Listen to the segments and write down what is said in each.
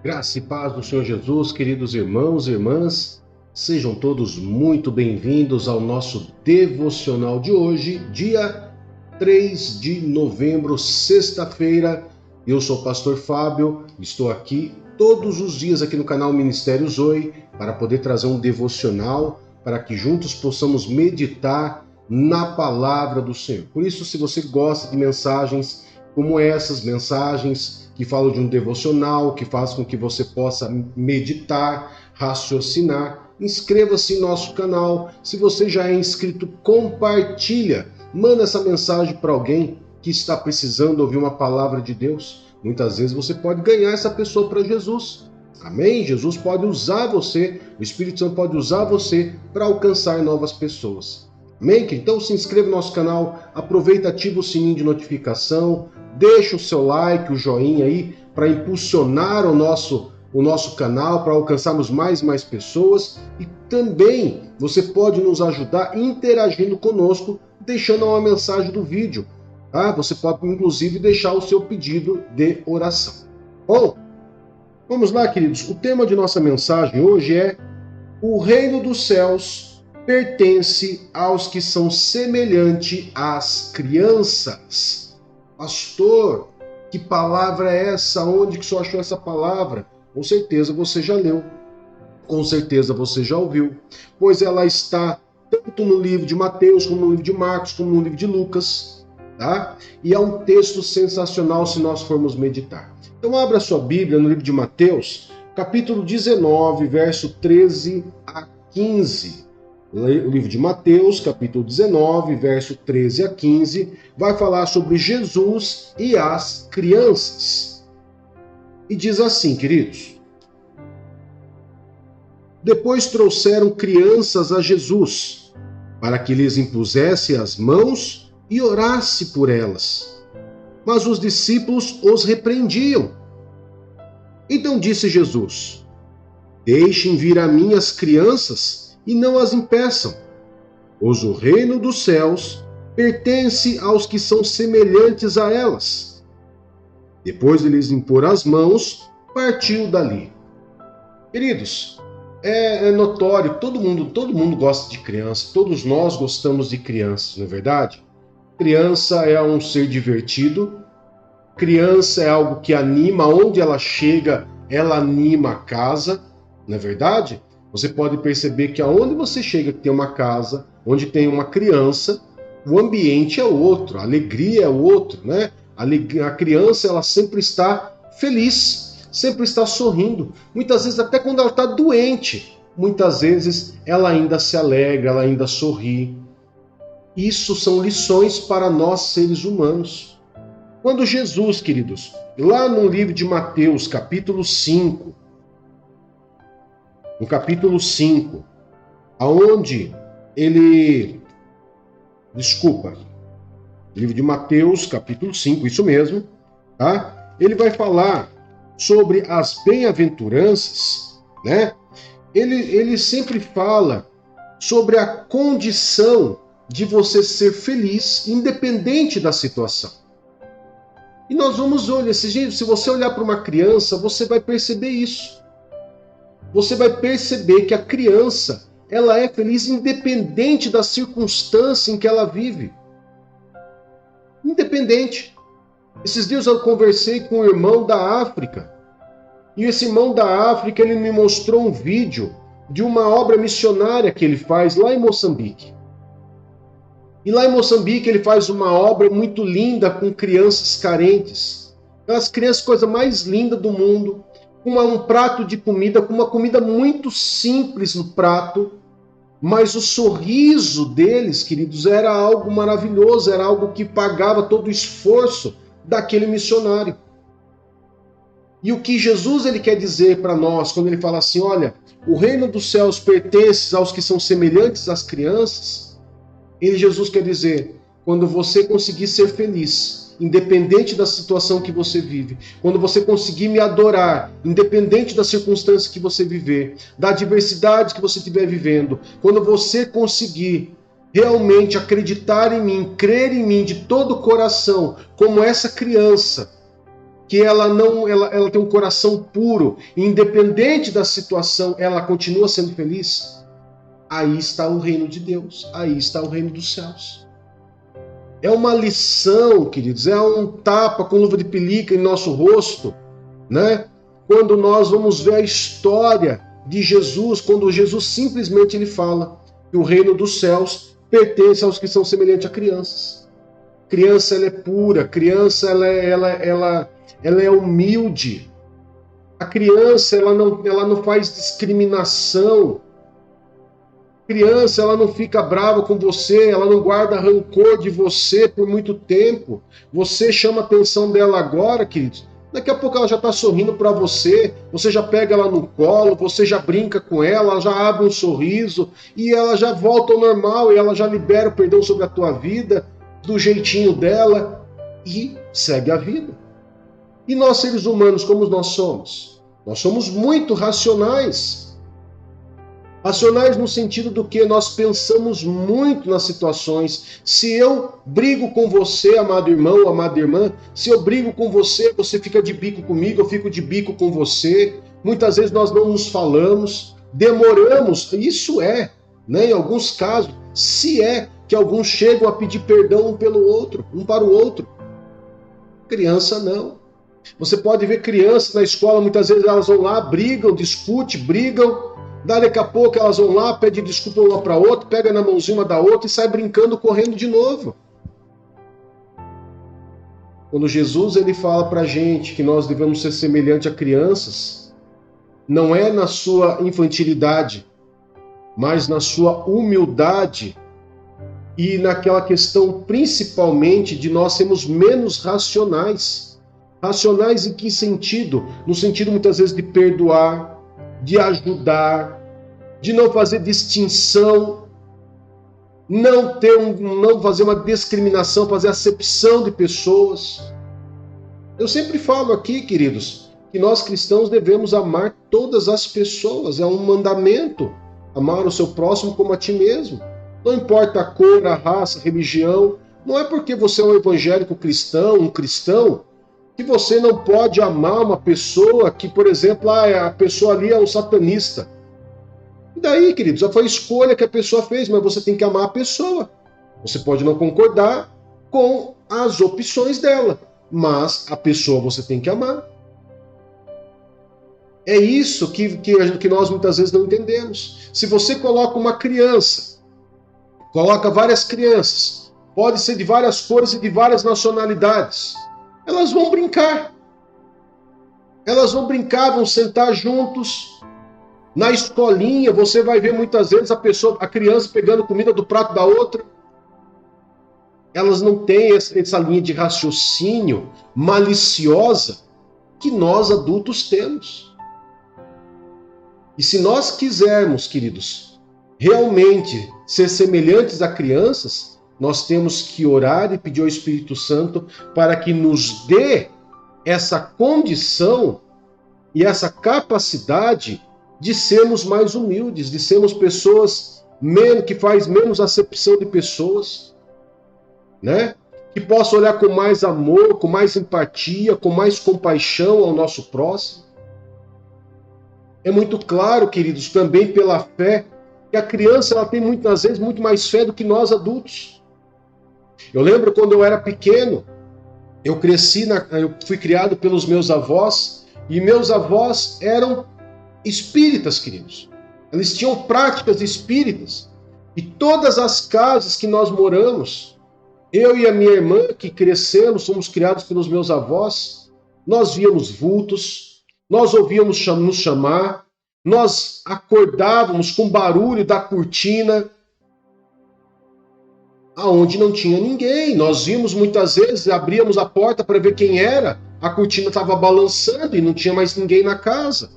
Graça e paz do Senhor Jesus, queridos irmãos e irmãs, sejam todos muito bem-vindos ao nosso devocional de hoje, dia 3 de novembro, sexta-feira. Eu sou o pastor Fábio, estou aqui todos os dias aqui no canal Ministério Zoe para poder trazer um devocional para que juntos possamos meditar na palavra do Senhor. Por isso, se você gosta de mensagens como essas, mensagens que falam de um devocional, que faz com que você possa meditar, raciocinar, inscreva-se em nosso canal. Se você já é inscrito, compartilha, manda essa mensagem para alguém que está precisando ouvir uma palavra de Deus. Muitas vezes você pode ganhar essa pessoa para Jesus. Amém? Jesus pode usar você, o Espírito Santo pode usar você para alcançar novas pessoas. Amém? Então se inscreva no nosso canal, aproveita, ativa o sininho de notificação, deixa o seu like, o joinha aí, para impulsionar o nosso canal, para alcançarmos mais e mais pessoas. E também você pode nos ajudar interagindo conosco, deixando uma mensagem do vídeo. Tá? Você pode, inclusive, deixar o seu pedido de oração. Bom, vamos lá, queridos. O tema de nossa mensagem hoje é: o reino dos céus pertence aos que são semelhantes às crianças. Pastor, que palavra é essa? Onde que o senhor achou essa palavra? Com certeza você já leu, com certeza você já ouviu, pois ela está tanto no livro de Mateus, como no livro de Marcos, como no livro de Lucas, tá? E é um texto sensacional se nós formos meditar. Então abra sua Bíblia no livro de Mateus, capítulo 19, verso 13 a 15. O livro de Mateus, capítulo 19, verso 13 a 15, vai falar sobre Jesus e as crianças. E diz assim, queridos: depois trouxeram crianças a Jesus, para que lhes impusesse as mãos e orasse por elas. Mas os discípulos os repreendiam. Então disse Jesus: deixem vir a mim as crianças e não as impeçam, pois o reino dos céus pertence aos que são semelhantes a elas. Depois de lhes impor as mãos, partiu dali. Queridos, é notório, todo mundo gosta de criança, todos nós gostamos de crianças, não é verdade? Criança é um ser divertido, criança é algo que anima, onde ela chega, ela anima a casa, não é verdade? Você pode perceber que aonde você chega que tem uma casa, onde tem uma criança, o ambiente é outro, a alegria é outro, né? A criança, ela sempre está feliz, sempre está sorrindo. Muitas vezes, até quando ela está doente, muitas vezes ela ainda se alegra, ela ainda sorri. Isso são lições para nós, seres humanos. Quando Jesus, queridos, lá no livro de Mateus, capítulo 5, no capítulo 5, aonde livro de Mateus, capítulo 5, isso mesmo, tá? Ele vai falar sobre as bem-aventuranças, né? Ele sempre fala sobre a condição de você ser feliz, independente da situação. E nós vamos olhar, se você olhar para uma criança, você vai perceber isso. Você vai perceber que a criança, ela é feliz independente da circunstância em que ela vive. Independente. Esses dias eu conversei com um irmão da África. E esse irmão da África, ele me mostrou um vídeo de uma obra missionária que ele faz lá em Moçambique. E lá em Moçambique ele faz uma obra muito linda com crianças carentes. As crianças, coisa mais linda do mundo. Com um prato de comida, com uma comida muito simples no prato, mas o sorriso deles, queridos, era algo maravilhoso, era algo que pagava todo o esforço daquele missionário. E o que Jesus ele quer dizer para nós, quando ele fala assim, olha, o reino dos céus pertence aos que são semelhantes às crianças, Jesus quer dizer, quando você conseguir ser feliz, independente da situação que você vive, quando você conseguir me adorar, independente da circunstância que você viver, da adversidade que você estiver vivendo, quando você conseguir realmente acreditar em mim, crer em mim de todo o coração, como essa criança que ela tem um coração puro, independente da situação, ela continua sendo feliz, aí está o reino de Deus, aí está o reino dos céus. É uma lição, queridos, é um tapa com luva de pelica em nosso rosto, né? Quando nós vamos ver a história de Jesus, quando Jesus simplesmente ele fala que o reino dos céus pertence aos que são semelhantes a crianças. Criança, ela é pura, criança, ela é humilde. A criança, ela não faz discriminação. A criança, ela não fica brava com você, ela não guarda rancor de você por muito tempo. Você chama a atenção dela agora, queridos. Daqui a pouco ela já está sorrindo para você, você já pega ela no colo, você já brinca com ela já abre um sorriso e ela já volta ao normal e ela já libera o perdão sobre a tua vida, do jeitinho dela e segue a vida. E nós, seres humanos, como nós somos? Nós somos muito racionais. Racionais no sentido do que nós pensamos muito nas situações. Se eu brigo com você, amado irmão, amada irmã, se eu brigo com você, você fica de bico comigo, eu fico de bico com você. Muitas vezes nós não nos falamos, demoramos, isso né, em alguns casos, se é que alguns chegam a pedir perdão um pelo outro, um para o outro. Criança não. Você pode ver crianças na escola, muitas vezes elas vão lá, brigam, discutem, brigam. Daqui a pouco elas vão lá, pedem desculpa uma para a outra, pega na mãozinha uma da outra e sai brincando, correndo de novo. Quando Jesus ele fala para a gente que nós devemos ser semelhantes a crianças, não é na sua infantilidade, mas na sua humildade e naquela questão principalmente de nós sermos menos racionais. Racionais em que sentido? No sentido muitas vezes de perdoar, de ajudar, de não fazer distinção, não fazer uma discriminação, fazer acepção de pessoas. Eu sempre falo aqui, queridos, que nós cristãos devemos amar todas as pessoas, é um mandamento, amar o seu próximo como a ti mesmo. Não importa a cor, a raça, a religião, não é porque você é um evangélico cristão, um cristão, que você não pode amar uma pessoa que, por exemplo, a pessoa ali é um satanista. E daí, queridos, já foi a escolha que a pessoa fez, mas você tem que amar a pessoa. Você pode não concordar com as opções dela, mas a pessoa você tem que amar. É isso que nós muitas vezes não entendemos. Se você coloca uma criança, coloca várias crianças, pode ser de várias cores e de várias nacionalidades, elas vão brincar. Elas vão brincar, vão sentar juntos. Na escolinha, você vai ver muitas vezes a criança pegando comida do prato da outra. Elas não têm essa linha de raciocínio maliciosa que nós adultos temos. E se nós quisermos, queridos, realmente ser semelhantes a crianças, nós temos que orar e pedir ao Espírito Santo para que nos dê essa condição e essa capacidade de sermos mais humildes, de sermos pessoas que faz menos acepção de pessoas, né? Que possa olhar com mais amor, com mais empatia, com mais compaixão ao nosso próximo. É muito claro, queridos, também pela fé, que a criança ela tem muitas vezes muito mais fé do que nós adultos. Eu lembro quando eu era pequeno, eu fui criado pelos meus avós, e meus avós eram espíritas, queridos. Eles tinham práticas espíritas. E todas as casas que nós moramos, eu e a minha irmã, que crescemos, somos criados pelos meus avós, nós víamos vultos, nós ouvíamos nos chamar, nós acordávamos com barulho da cortina, aonde não tinha ninguém. Nós vimos muitas vezes, abríamos a porta para ver quem era, a cortina estava balançando e não tinha mais ninguém na casa.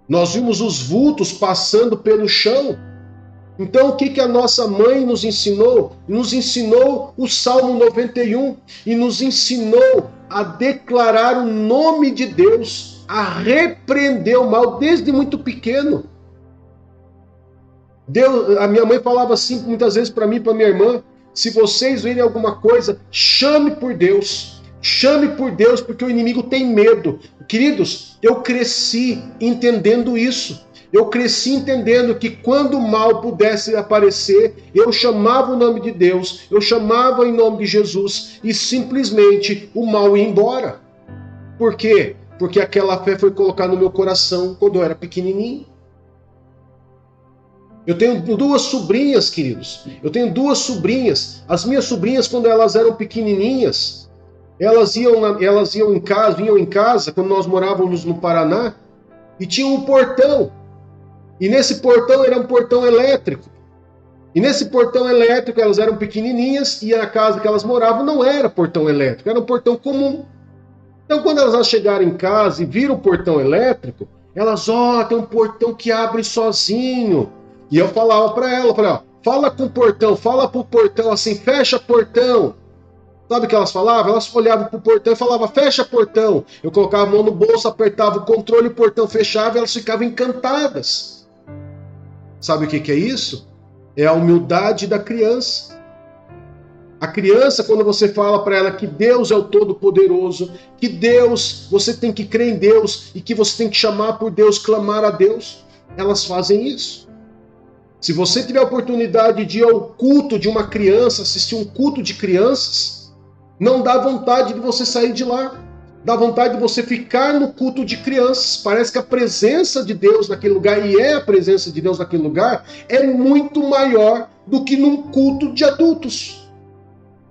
Nós vimos os vultos passando pelo chão. Então o que a nossa mãe nos ensinou? Nos ensinou o Salmo 91 e nos ensinou a declarar o nome de Deus, a repreender o mal desde muito pequeno. A minha mãe falava assim muitas vezes para mim e para minha irmã: se vocês verem alguma coisa, chame por Deus. Chame por Deus, porque o inimigo tem medo. Queridos, eu cresci entendendo isso. Eu cresci entendendo que quando o mal pudesse aparecer, eu chamava o nome de Deus, eu chamava em nome de Jesus e simplesmente o mal ia embora. Por quê? Porque aquela fé foi colocada no meu coração quando eu era pequenininho. Eu tenho 2 sobrinhas, queridos. Eu tenho 2 sobrinhas. As minhas sobrinhas, quando elas eram pequenininhas, elas iam vinham em casa, quando nós morávamos no Paraná, e tinha um portão. E nesse portão era um portão elétrico. E nesse portão elétrico, elas eram pequenininhas, e a casa que elas moravam não era portão elétrico, era um portão comum. Então, quando elas chegaram em casa e viram o portão elétrico, elas, tem um portão que abre sozinho. E eu falava para ela, fala com o portão, fala pro portão assim, fecha portão. Sabe o que elas falavam? Elas olhavam pro portão e falavam, fecha portão. Eu colocava a mão no bolso, apertava o controle, o portão fechava e elas ficavam encantadas. Sabe o que é isso? É a humildade da criança. A criança, quando você fala para ela que Deus é o Todo-Poderoso, que Deus, você tem que crer em Deus e que você tem que chamar por Deus, clamar a Deus, elas fazem isso. Se você tiver a oportunidade de ir ao culto de uma criança, assistir um culto de crianças, não dá vontade de você sair de lá. Dá vontade de você ficar no culto de crianças. Parece que a presença de Deus naquele lugar, e é a presença de Deus naquele lugar, é muito maior do que num culto de adultos.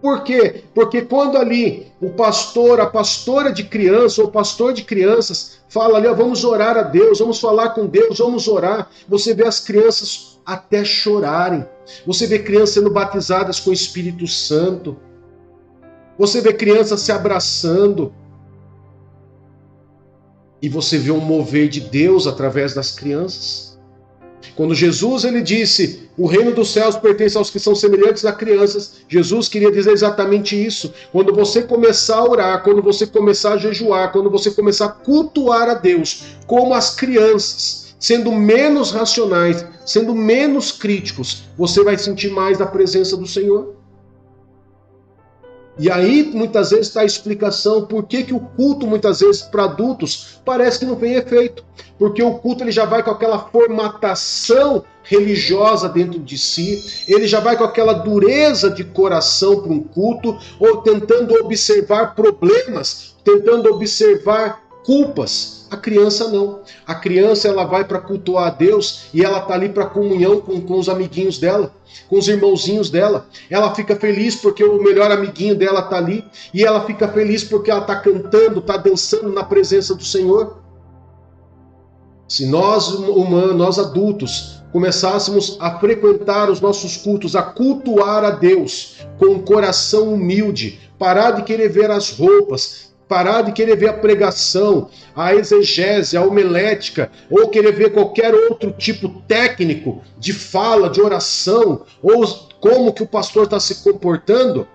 Por quê? Porque quando ali o pastor, a pastora de criança ou o pastor de crianças fala ali, vamos orar a Deus, vamos falar com Deus, vamos orar, você vê as crianças até chorarem. Você vê crianças sendo batizadas com o Espírito Santo. Você vê crianças se abraçando. E você vê um mover de Deus através das crianças. Quando Jesus ele disse, o reino dos céus pertence aos que são semelhantes a crianças, Jesus queria dizer exatamente isso. Quando você começar a orar, quando você começar a jejuar, quando você começar a cultuar a Deus, como as crianças, sendo menos racionais, sendo menos críticos, você vai sentir mais da presença do Senhor. E aí, muitas vezes, está a explicação por que o culto, muitas vezes, para adultos, parece que não tem efeito. Porque o culto ele já vai com aquela formatação religiosa dentro de si, ele já vai com aquela dureza de coração para um culto, ou tentando observar problemas, tentando observar culpas. A criança não. A criança ela vai para cultuar a Deus e ela está ali para comunhão com os amiguinhos dela, com os irmãozinhos dela. Ela fica feliz porque o melhor amiguinho dela está ali e ela fica feliz porque ela está cantando, está dançando na presença do Senhor. Se nós humanos, nós adultos, começássemos a frequentar os nossos cultos, a cultuar a Deus com um coração humilde, parar de querer ver as roupas, parar de querer ver a pregação, a exegese, a homilética, ou querer ver qualquer outro tipo técnico de fala, de oração, ou como que o pastor está se comportando,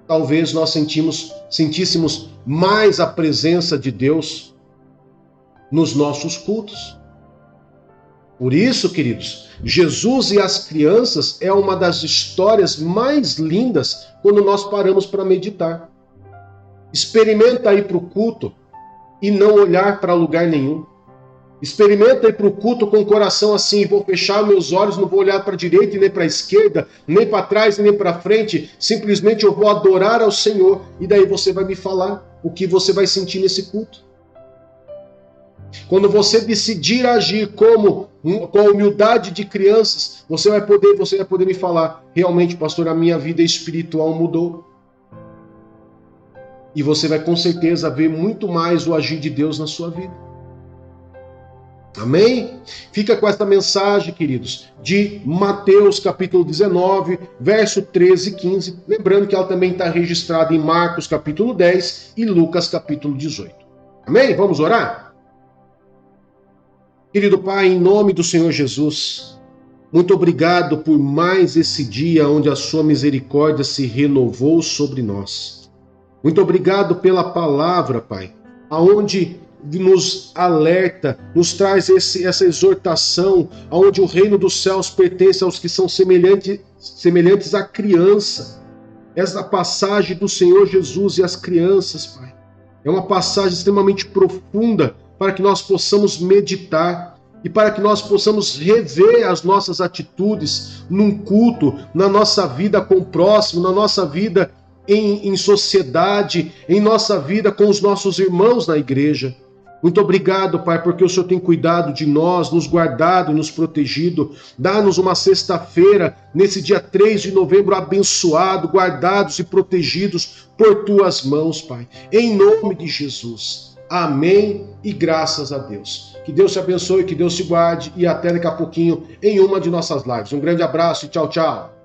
talvez nós sentíssemos mais a presença de Deus nos nossos cultos. Por isso, queridos, Jesus e as crianças é uma das histórias mais lindas quando nós paramos para meditar. Experimenta ir para o culto e não olhar para lugar nenhum. Experimenta ir para o culto com o coração assim, vou fechar meus olhos, não vou olhar para a direita e nem para a esquerda, nem para trás nem para frente, simplesmente eu vou adorar ao Senhor, e daí você vai me falar o que você vai sentir nesse culto. Quando você decidir agir com a humildade de crianças, você vai poder me falar, realmente, pastor, a minha vida espiritual mudou. E você vai com certeza ver muito mais o agir de Deus na sua vida. Amém? Fica com esta mensagem, queridos, de Mateus capítulo 19, verso 13 e 15. Lembrando que ela também está registrada em Marcos capítulo 10 e Lucas capítulo 18. Amém? Vamos orar? Querido Pai, em nome do Senhor Jesus, muito obrigado por mais esse dia onde a sua misericórdia se renovou sobre nós. Muito obrigado pela palavra, Pai, aonde nos alerta, nos traz essa exortação, aonde o reino dos céus pertence aos que são semelhantes à criança. essa passagem do Senhor Jesus e as crianças, Pai. É uma passagem extremamente profunda para que nós possamos meditar e para que nós possamos rever as nossas atitudes num culto, na nossa vida com o próximo, na nossa vida em sociedade, em nossa vida com os nossos irmãos na igreja. Muito obrigado, Pai, porque o Senhor tem cuidado de nós, nos guardado e nos protegido. Dá-nos uma sexta-feira, nesse dia 3 de novembro, abençoado, guardados e protegidos por Tuas mãos, Pai. Em nome de Jesus. Amém e graças a Deus. Que Deus te abençoe, que Deus te guarde e até daqui a pouquinho em uma de nossas lives. Um grande abraço e tchau, tchau.